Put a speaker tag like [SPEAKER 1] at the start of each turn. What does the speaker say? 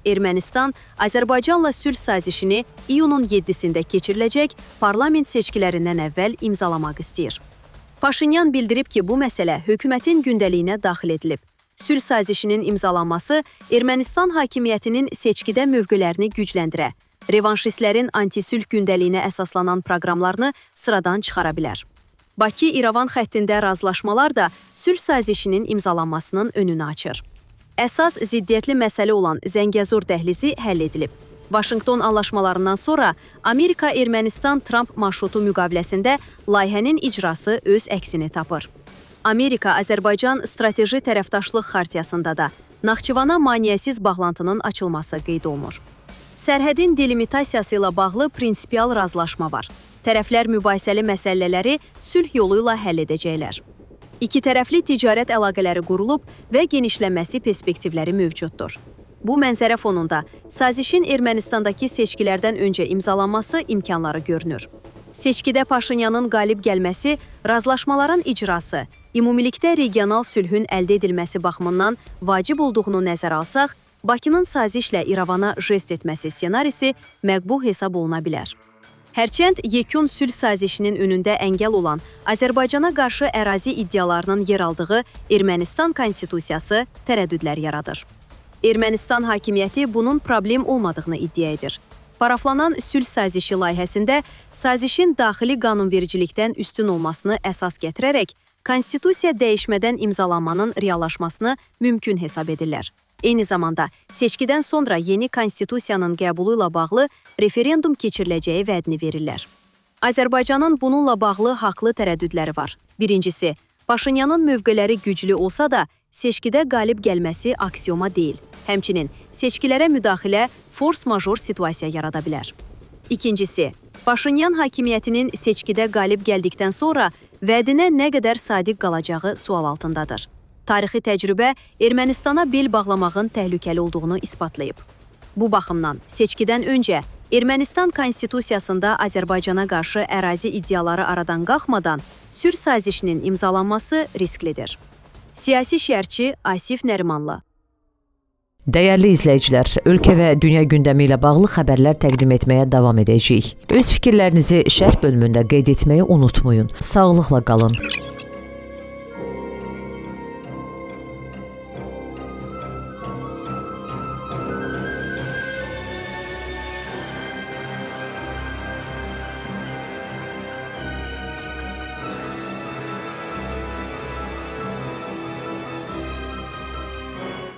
[SPEAKER 1] Ermənistan Azərbaycanla sülh sazişini iyunun 7-sində keçiriləcək parlament seçkilərindən əvvəl imzalamaq istəyir. Paşinyan bildirib ki, bu məsələ hökumətin gündəliyinə daxil edilib. Sülh sazişinin imzalanması Ermənistan hakimiyyətinin seçkidə mövqelərini gücləndirə, revanşistlərin anti-sülh gündəliyinə əsaslanan proqramlarını sıradan çıxara bilər. Bakı-İrəvan xəttində razılaşmalar da sülh sazişinin imzalanmasının önünü açır. Əsas ziddiyyətli məsələ olan Zəngəzur dəhlizi həll edilib. Vaşinqton anlaşmalarından sonra Amerika-Ermənistan-Tramp marşrutu müqaviləsində layihənin icrası öz əksini tapır. Amerika-Azərbaycan strateji tərəfdaşlıq xartiyasında da Naxçıvana maneəsiz bağlantının açılması qeyd olunur. Sərhədin delimitasiyası ilə bağlı prinsipial razılaşma var. Tərəflər mübahisəli məsələləri sülh yolu ilə həll edəcəklər. İki tərəfli ticarət əlaqələri qurulub və genişlənməsi perspektivləri mövcuddur. Bu mənzərə fonunda sazişin Ermənistandakı seçkilərdən öncə imzalanması imkanları görünür. Seçkidə Paşinyanın qalib gəlməsi, razılaşmaların icrası, ümumilikdə regional sülhün əldə edilməsi baxımından vacib olduğunu nəzərə alsaq, Bakının sazişlə İrəvana jest etməsi ssenarisi məqbul hesab oluna bilər. Hərçənd yekun sülh sazişinin önündə əngəl olan Azərbaycana qarşı ərazi iddialarının yer aldığı Ermənistan konstitusiyası tərəddüdlər yaradır. Ermənistan hakimiyyəti bunun problem olmadığını iddia edir. Paraflanan sülh sazişi layihəsində sazişin daxili qanunvericilikdən üstün olmasını əsas gətirərək konstitusiya dəyişmədən imzalanmanın reallaşmasını mümkün hesab edirlər. Eyni zamanda seçkidən sonra yeni konstitusiyanın qəbulu ilə bağlı referendum keçiriləcəyi vədini verirlər. Azərbaycanın bununla bağlı haqlı tərəddüdləri var. Birincisi, Paşinyanın mövqeləri güclü olsa da seçkidə qalib gəlməsi aksiyoma deyil. Həmçinin seçkilərə müdaxilə force-major situasiya yarada bilər. İkincisi, Paşinyan hakimiyyətinin seçkidə qalib gəldikdən sonra vədinə nə qədər sadiq qalacağı sual altındadır. Tarixi təcrübə Ermənistana bel bağlamağın təhlükəli olduğunu isbatlayıb. Bu baxımdan seçkidən öncə Ermənistan konstitusiyasında Azərbaycana qarşı ərazi iddiaları aradan qalxmadan sülh sazişinin imzalanması risklidir. Siyasi şərhçi Asif Nərimanlı.
[SPEAKER 2] Dəyərli izləyicilər, ölkə və dünya gündəmi ilə bağlı xəbərlər təqdim etməyə davam edəcəyik. Öz fikirlərinizi şərh bölümündə qeyd etməyi unutmayın. Sağlıqla qalın.